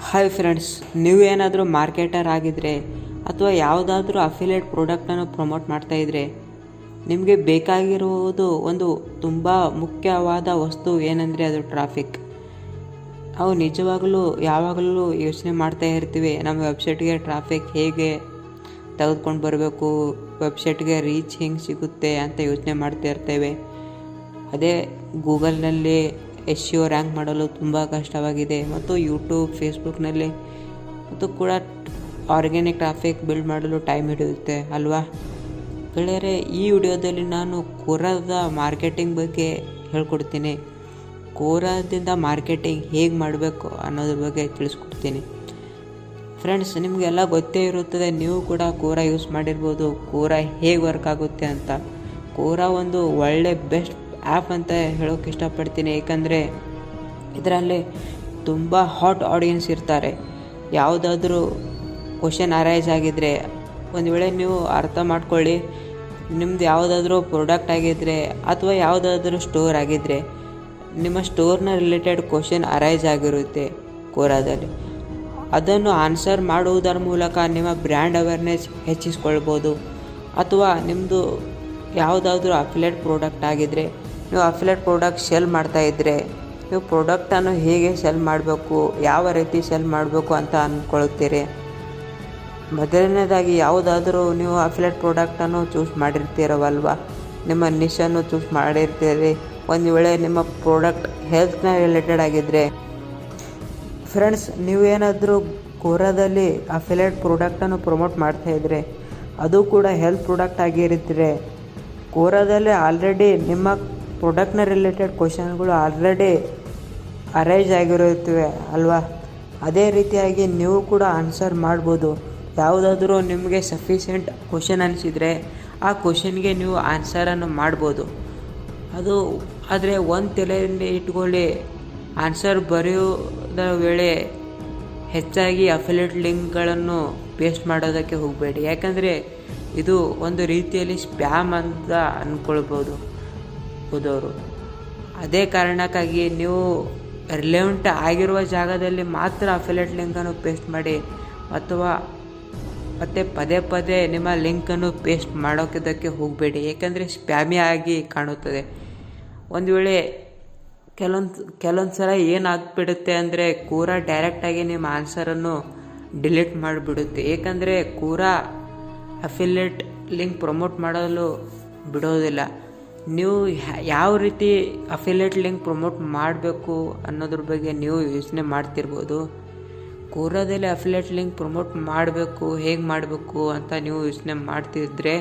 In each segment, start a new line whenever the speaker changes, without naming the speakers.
Hi friends, ನೀವು ಏನಾದರೂ marketer ಆಗಿದ್ದರೆ ಅಥವಾ ಯಾವುದಾದ್ರೂ ಅಫಿಲಿಯೇಟ್ ಪ್ರಾಡಕ್ಟನ್ನು ಪ್ರಮೋಟ್ ಮಾಡ್ತಾಯಿದ್ರೆ ನಿಮಗೆ ಬೇಕಾಗಿರುವುದು ಒಂದು ತುಂಬ ಮುಖ್ಯವಾದ ವಸ್ತು ಏನಂದರೆ ಅದು ಟ್ರಾಫಿಕ್. ನಾವು ನಿಜವಾಗಲೂ ಯಾವಾಗಲೂ ಯೋಚನೆ ಮಾಡ್ತಾ ಇರ್ತೀವಿ, ನಮ್ಮ ವೆಬ್ಸೈಟ್ಗೆ ಟ್ರಾಫಿಕ್ ಹೇಗೆ ತೆಗೆದುಕೊಂಡು ಬರಬೇಕು, ವೆಬ್ಸೈಟ್ಗೆ ರೀಚ್ ಹೆಂಗೆ ಸಿಗುತ್ತೆ ಅಂತ ಯೋಚನೆ ಮಾಡ್ತಾ ಇರ್ತೇವೆ. ಅದೇ ಗೂಗಲ್ನಲ್ಲಿ SEO ರ್ಯಾಂಕ್ ಮಾಡಲು ತುಂಬ ಕಷ್ಟವಾಗಿದೆ ಮತ್ತು ಯೂಟ್ಯೂಬ್, ಫೇಸ್ಬುಕ್ನಲ್ಲಿ ಮತ್ತು ಕೂಡ ಆರ್ಗ್ಯಾನಿಕ್ ಟ್ರಾಫಿಕ್ ಬಿಲ್ಡ್ ಮಾಡಲು ಟೈಮ್ ಹಿಡಿಯುತ್ತೆ ಅಲ್ವಾ ಗೆಳೆಯರೆ. ಈ ವಿಡಿಯೋದಲ್ಲಿ ನಾನು ಕೋರಾದ ಮಾರ್ಕೆಟಿಂಗ್ ಬಗ್ಗೆ ಹೇಳ್ಕೊಡ್ತೀನಿ. ಕೋರಾದಿಂದ ಮಾರ್ಕೆಟಿಂಗ್ ಹೇಗೆ ಮಾಡಬೇಕು ಅನ್ನೋದ್ರ ಬಗ್ಗೆ ತಿಳಿಸ್ಕೊಡ್ತೀನಿ. ಫ್ರೆಂಡ್ಸ್, ನಿಮಗೆಲ್ಲ ಗೊತ್ತೇ ಇರುತ್ತದೆ, ನೀವು ಕೂಡ ಕೋರಾ ಯೂಸ್ ಮಾಡಿರ್ಬೋದು, ಕೋರಾ ಹೇಗೆ ವರ್ಕ್ ಆಗುತ್ತೆ ಅಂತ. ಕೋರಾ ಒಂದು ಒಳ್ಳೆ ಬೆಸ್ಟ್ ಆ್ಯಪ್ ಅಂತ ಹೇಳೋಕ್ಕೆ ಇಷ್ಟಪಡ್ತೀನಿ. ಏಕೆಂದರೆ ಇದರಲ್ಲಿ ತುಂಬ ಹಾಟ್ ಆಡಿಯನ್ಸ್ ಇರ್ತಾರೆ. ಯಾವುದಾದ್ರೂ ಕ್ವಶನ್ ಅರೈಸ್ ಆಗಿದ್ದರೆ ಒಂದು ವೇಳೆ ನೀವು ಅರ್ಥ ಮಾಡ್ಕೊಳ್ಳಿ, ನಿಮ್ಮದು ಯಾವುದಾದ್ರೂ ಪ್ರಾಡಕ್ಟ್ ಆಗಿದ್ದರೆ ಅಥವಾ ಯಾವುದಾದ್ರೂ ಸ್ಟೋರ್ ಆಗಿದ್ದರೆ ನಿಮ್ಮ ಸ್ಟೋರ್ನ ರಿಲೇಟೆಡ್ ಕ್ವಶನ್ ಅರೈಸ್ ಆಗಿರುತ್ತೆ ಕೋರಾದಲ್ಲಿ. ಅದನ್ನು ಆನ್ಸರ್ ಮಾಡುವುದರ ಮೂಲಕ ನಿಮ್ಮ ಬ್ರ್ಯಾಂಡ್ ಅವೇರ್ನೆಸ್ ಹೆಚ್ಚಿಸ್ಕೊಳ್ಬೋದು. ಅಥವಾ ನಿಮ್ಮದು ಯಾವುದಾದ್ರೂ ಅಫಿಲಿಯೇಟ್ ಪ್ರಾಡಕ್ಟ್ ಆಗಿದ್ದರೆ, ನೀವು ಅಫಿಲಿಯೇಟ್ ಪ್ರಾಡಕ್ಟ್ ಸೆಲ್ ಮಾಡ್ತಾಯಿದ್ರೆ ನೀವು ಪ್ರಾಡಕ್ಟನ್ನು ಹೇಗೆ ಸೆಲ್ ಮಾಡಬೇಕು, ಯಾವ ರೀತಿ ಸೆಲ್ ಮಾಡಬೇಕು ಅಂತ ಅಂದ್ಕೊಳ್ತೀರಿ. ಮೊದಲನೇದಾಗಿ ಯಾವುದಾದ್ರೂ ನೀವು ಅಫಿಲಿಯೇಟ್ ಪ್ರಾಡಕ್ಟನ್ನು ಚೂಸ್ ಮಾಡಿರ್ತೀರವಲ್ವ, ನಿಮ್ಮ ನಿಶನ್ನು ಚೂಸ್ ಮಾಡಿರ್ತೀರಿ. ಒಂದು ವೇಳೆ ನಿಮ್ಮ ಪ್ರಾಡಕ್ಟ್ ಹೆಲ್ತ್ನ ರಿಲೇಟೆಡ್ ಆಗಿದ್ದರೆ, ಫ್ರೆಂಡ್ಸ್, ನೀವೇನಾದರೂ ಕೋರಾದಲ್ಲಿ ಅಫಿಲಿಯೇಟ್ ಪ್ರಾಡಕ್ಟನ್ನು ಪ್ರಮೋಟ್ ಮಾಡ್ತಾಯಿದ್ರೆ ಅದು ಕೂಡ ಹೆಲ್ತ್ ಪ್ರಾಡಕ್ಟ್ ಆಗಿರಿದ್ದರೆ, ಕೋರಾದಲ್ಲಿ ಆಲ್ರೆಡಿ ನಿಮ್ಮ ಪ್ರಾಡಕ್ಟ್ನ ರಿಲೇಟೆಡ್ ಕ್ವಶನ್ಗಳು ಆಲ್ರೆಡಿ ಅರೈಸ್ ಆಗಿರುತ್ತವೆ ಅಲ್ವಾ. ಅದೇ ರೀತಿಯಾಗಿ ನೀವು ಕೂಡ ಆನ್ಸರ್ ಮಾಡ್ಬೋದು. ಯಾವುದಾದ್ರೂ ನಿಮಗೆ ಸಫಿಷಿಯೆಂಟ್ ಕ್ವಶನ್ ಅನಿಸಿದರೆ ಆ ಕ್ವಶನ್ಗೆ ನೀವು ಆನ್ಸರನ್ನು ಮಾಡ್ಬೋದು. ಅದು ಆದರೆ ಒಂದು ತಲೆಯಲ್ಲಿ ಇಟ್ಕೊಳ್ಳಿ, ಆನ್ಸರ್ ಬರೆಯೋದ ವೇಳೆ ಹೆಚ್ಚಾಗಿ ಅಫಿಲಿಯೇಟ್ ಲಿಂಕ್ಗಳನ್ನು ಪೇಸ್ಟ್ ಮಾಡೋದಕ್ಕೆ ಹೋಗಬೇಡಿ. ಯಾಕಂದರೆ ಇದು ಒಂದು ರೀತಿಯಲ್ಲಿ ಸ್ಪ್ಯಾಮ್ ಅಂತ ಅಂದ್ಕೊಳ್ಬೋದು ಓದೋರು. ಅದೇ ಕಾರಣಕ್ಕಾಗಿ ನೀವು ರಿಲೆವೆಂಟ್ ಆಗಿರುವ ಜಾಗದಲ್ಲಿ ಮಾತ್ರ ಅಫಿಲಿಯೇಟ್ ಲಿಂಕನ್ನು ಪೇಸ್ಟ್ ಮಾಡಿ, ಅಥವಾ ಮತ್ತೆ ಪದೇ ಪದೇ ನಿಮ್ಮ ಲಿಂಕನ್ನು ಪೇಸ್ಟ್ ಮಾಡೋದಕ್ಕೆ ಹೋಗಬೇಡಿ. ಏಕೆಂದರೆ ಸ್ಪ್ಯಾಮಿ ಆಗಿ ಕಾಣುತ್ತದೆ. ಒಂದು ವೇಳೆ ಕೆಲವೊಂದು ಸಲ ಏನಾಗ್ಬಿಡುತ್ತೆ ಅಂದರೆ ಕೋರಾ ಡೈರೆಕ್ಟಾಗಿ ನಿಮ್ಮ ಆನ್ಸರನ್ನು ಡಿಲೀಟ್ ಮಾಡಿಬಿಡುತ್ತೆ. ಏಕೆಂದರೆ ಕೋರಾ ಅಫಿಲಿಯೇಟ್ ಲಿಂಕ್ ಪ್ರಮೋಟ್ ಮಾಡಲು ಬಿಡೋದಿಲ್ಲ. ನೀವು ಯಾವ ರೀತಿ ಅಫಿಲಿಯೇಟ್ ಲಿಂಕ್ ಪ್ರಮೋಟ್ ಮಾಡಬೇಕು ಅನ್ನೋದ್ರ ಬಗ್ಗೆ ನೀವು ಯೋಚನೆ ಮಾಡ್ತಿರ್ಬೋದು. ಕೋರಾದಲ್ಲಿ ಅಫಿಲಿಯೇಟ್ ಲಿಂಕ್ ಪ್ರಮೋಟ್ ಮಾಡಬೇಕು, ಹೇಗೆ ಮಾಡಬೇಕು ಅಂತ ನೀವು ಯೋಚನೆ ಮಾಡ್ತಿದ್ರೆ,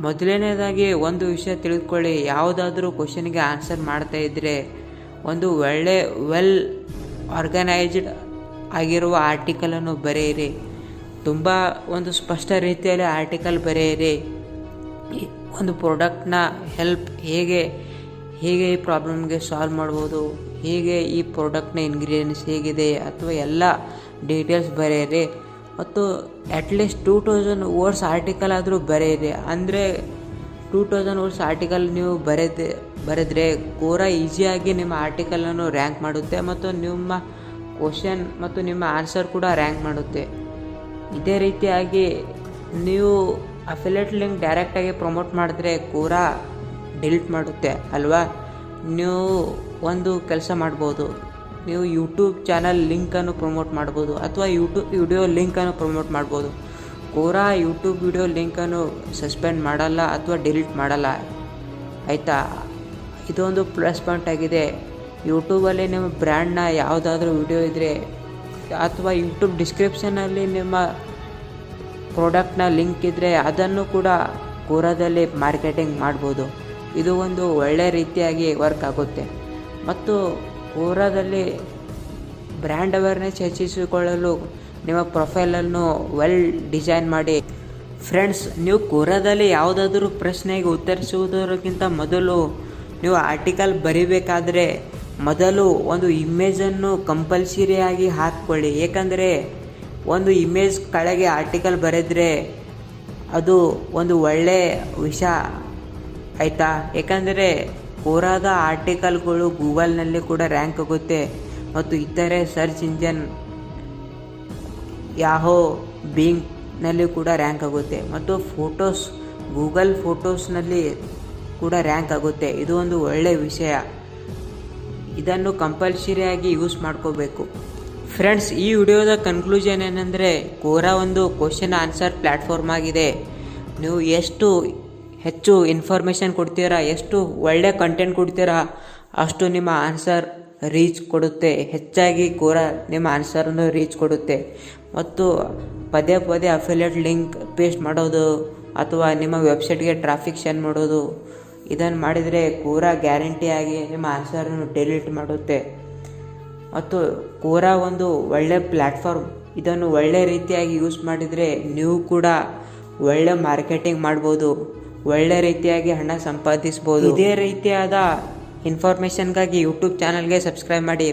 ಮೊದಲನೇದಾಗಿ ಒಂದು ವಿಷಯ ತಿಳಿದುಕೊಳ್ಳಿ. ಯಾವುದಾದ್ರೂ ಕ್ವಶನ್ಗೆ ಆನ್ಸರ್ ಮಾಡ್ತಾಯಿದ್ರೆ ಒಂದು ಒಳ್ಳೆ ವೆಲ್ ಆರ್ಗನೈಸ್ಡ್ ಆಗಿರುವ ಆರ್ಟಿಕಲನ್ನು ಬರೆಯಿರಿ. ತುಂಬ ಒಂದು ಸ್ಪಷ್ಟ ರೀತಿಯಲ್ಲಿ ಆರ್ಟಿಕಲ್ ಬರೆಯಿರಿ. ಒಂದು ಪ್ರಾಡಕ್ಟ್ನ ಹೆಲ್ಪ್ ಹೇಗೆ ಈ ಪ್ರಾಬ್ಲಮ್ಗೆ ಸಾಲ್ವ್ ಮಾಡ್ಬೋದು, ಹೇಗೆ ಈ ಪ್ರಾಡಕ್ಟ್ನ ಇಂಗ್ರೀಡಿಯೆಂಟ್ಸ್ ಹೇಗಿದೆ ಅಥವಾ ಎಲ್ಲ ಡೀಟೇಲ್ಸ್ ಬರೆಯಿರಿ. ಮತ್ತು ಅಟ್ಲೀಸ್ಟ್ 2000 ವರ್ಡ್ಸ್ ಆರ್ಟಿಕಲ್ ಆದರೂ ಬರೆಯಿರಿ. ಅಂದರೆ 2000 ವರ್ಡ್ಸ್ ಆರ್ಟಿಕಲ್ ನೀವು ಬರೆದ್ರೆ ಕೋರಾ ಈಸಿಯಾಗಿ ನಿಮ್ಮ ಆರ್ಟಿಕಲನ್ನು ರ್ಯಾಂಕ್ ಮಾಡುತ್ತೆ ಮತ್ತು ನಿಮ್ಮ ಕ್ವಶನ್ ಮತ್ತು ನಿಮ್ಮ ಆನ್ಸರ್ ಕೂಡ ರ್ಯಾಂಕ್ ಮಾಡುತ್ತೆ. ಇದೇ ರೀತಿಯಾಗಿ ನೀವು ಅಫಿಲಿಯೇಟ್ ಲಿಂಕ್ ಡೈರೆಕ್ಟಾಗಿ ಪ್ರಮೋಟ್ ಮಾಡಿದ್ರೆ ಕೋರಾ ಡಿಲೀಟ್ ಮಾಡುತ್ತೆ ಅಲ್ವಾ. ನೀವು ಒಂದು ಕೆಲಸ ಮಾಡ್ಬೋದು, ನೀವು ಯೂಟ್ಯೂಬ್ ಚಾನಲ್ ಲಿಂಕನ್ನು ಪ್ರಮೋಟ್ ಮಾಡ್ಬೋದು ಅಥವಾ ಯೂಟ್ಯೂಬ್ ವಿಡಿಯೋ ಲಿಂಕನ್ನು ಪ್ರಮೋಟ್ ಮಾಡ್ಬೋದು. ಕೋರಾ ಯೂಟ್ಯೂಬ್ ವಿಡಿಯೋ ಲಿಂಕನ್ನು ಸಸ್ಪೆಂಡ್ ಮಾಡಲ್ಲ ಅಥವಾ ಡಿಲೀಟ್ ಮಾಡಲ್ಲ, ಆಯಿತಾ. ಇದೊಂದು ಪ್ಲಸ್ ಪಾಯಿಂಟ್ ಆಗಿದೆ. ಯೂಟ್ಯೂಬಲ್ಲಿ ನಿಮ್ಮ ಬ್ರ್ಯಾಂಡ್ನ ಯಾವುದಾದ್ರೂ ವಿಡಿಯೋ ಇದ್ದರೆ ಅಥವಾ ಯೂಟ್ಯೂಬ್ ಡಿಸ್ಕ್ರಿಪ್ಷನಲ್ಲಿ ನಿಮ್ಮ ಪ್ರಾಡಕ್ಟ್ನ ಲಿಂಕ್ ಇದ್ದರೆ ಅದನ್ನು ಕೂಡ ಕೋರಾದಲ್ಲಿ ಮಾರ್ಕೆಟಿಂಗ್ ಮಾಡ್ಬೋದು. ಇದು ಒಂದು ಒಳ್ಳೆಯ ರೀತಿಯಾಗಿ ವರ್ಕ್ ಆಗುತ್ತೆ. ಮತ್ತು ಕೋರಾದಲ್ಲಿ ಬ್ರ್ಯಾಂಡ್ ಅವೇರ್ನೆಸ್ ಹೆಚ್ಚಿಸಿಕೊಳ್ಳಲು ನಿಮ್ಮ ಪ್ರೊಫೈಲನ್ನು ವೆಲ್ ಡಿಸೈನ್ ಮಾಡಿ. ಫ್ರೆಂಡ್ಸ್, ನೀವು ಕೋರಾದಲ್ಲಿ ಯಾವುದಾದ್ರೂ ಪ್ರಶ್ನೆಗೆ ಉತ್ತರಿಸುವುದಕ್ಕಿಂತ ಮೊದಲು ನೀವು ಆರ್ಟಿಕಲ್ ಬರಿಬೇಕಾದ್ರೆ ಮೊದಲು ಒಂದು ಇಮೇಜನ್ನು ಕಂಪಲ್ಸರಿಯಾಗಿ ಹಾಕ್ಕೊಳ್ಳಿ. ಏಕೆಂದರೆ ಒಂದು ಇಮೇಜ್ ಕೆಳಗೆ ಆರ್ಟಿಕಲ್ ಬರೆದರೆ ಅದು ಒಂದು ಒಳ್ಳೆಯ ವಿಷಯ, ಆಯಿತಾ. ಏಕೆಂದರೆ ಕೋರಾದ ಆರ್ಟಿಕಲ್ಗಳು ಗೂಗಲ್ನಲ್ಲಿ ಕೂಡ ರ್ಯಾಂಕ್ ಆಗುತ್ತೆ ಮತ್ತು ಇತರೆ ಸರ್ಚ್ ಇಂಜನ್ ಯಾಹೋ ಬಿಂಗ್ನಲ್ಲಿ ಕೂಡ ರ್ಯಾಂಕ್ ಆಗುತ್ತೆ ಮತ್ತು ಫೋಟೋಸ್ ಗೂಗಲ್ ಫೋಟೋಸ್ನಲ್ಲಿ ಕೂಡ ರ್ಯಾಂಕ್ ಆಗುತ್ತೆ. ಇದು ಒಂದು ಒಳ್ಳೆಯ ವಿಷಯ. ಇದನ್ನು ಕಂಪಲ್ಸರಿಯಾಗಿ ಯೂಸ್ ಮಾಡ್ಕೋಬೇಕು. ಫ್ರೆಂಡ್ಸ್, ಈ ವಿಡಿಯೋದ ಕನ್ಕ್ಲೂಷನ್ ಏನಂದರೆ, ಕೋರಾ ಒಂದು ಕ್ವಶನ್ ಆನ್ಸರ್ ಪ್ಲ್ಯಾಟ್ಫಾರ್ಮ್ ಆಗಿದೆ. ನೀವು ಎಷ್ಟು ಹೆಚ್ಚು ಇನ್ಫಾರ್ಮೇಷನ್ ಕೊಡ್ತೀರಾ, ಎಷ್ಟು ಒಳ್ಳೆ ಕಂಟೆಂಟ್ ಕೊಡ್ತೀರಾ, ಅಷ್ಟು ನಿಮ್ಮ ಆನ್ಸರ್ ರೀಚ್ ಕೊಡುತ್ತೆ. ಹೆಚ್ಚಾಗಿ ಕೋರಾ ನಿಮ್ಮ ಆನ್ಸರನ್ನು ರೀಚ್ ಕೊಡುತ್ತೆ. ಮತ್ತು ಪದೇ ಪದೇ ಅಫಿಲಿಯೇಟ್ ಲಿಂಕ್ ಪೇಸ್ಟ್ ಮಾಡೋದು ಅಥವಾ ನಿಮ್ಮ ವೆಬ್ಸೈಟ್ಗೆ ಟ್ರಾಫಿಕ್ ಸೆಂಡ್ ಮಾಡೋದು, ಇದನ್ನು ಮಾಡಿದರೆ ಕೋರಾ ಗ್ಯಾರಂಟಿಯಾಗಿ ನಿಮ್ಮ ಆನ್ಸರನ್ನು ಡಿಲೀಟ್ ಮಾಡುತ್ತೆ. ಮತ್ತು ಕೋರಾ ಒಂದು ಒಳ್ಳೆ ಪ್ಲ್ಯಾಟ್ಫಾರ್ಮ್. ಇದನ್ನು ಒಳ್ಳೆ ರೀತಿಯಾಗಿ ಯೂಸ್ ಮಾಡಿದರೆ ನೀವು ಕೂಡ ಒಳ್ಳೆ ಮಾರ್ಕೆಟಿಂಗ್ ಮಾಡ್ಬೋದು, ಒಳ್ಳೆ ರೀತಿಯಾಗಿ ಹಣ ಸಂಪಾದಿಸ್ಬೋದು. ಇದೇ ರೀತಿಯಾದ ಇನ್ಫಾರ್ಮೇಷನ್ಗಾಗಿ ಯೂಟ್ಯೂಬ್ ಚಾನಲ್ಗೆ ಸಬ್ಸ್ಕ್ರೈಬ್ ಮಾಡಿ.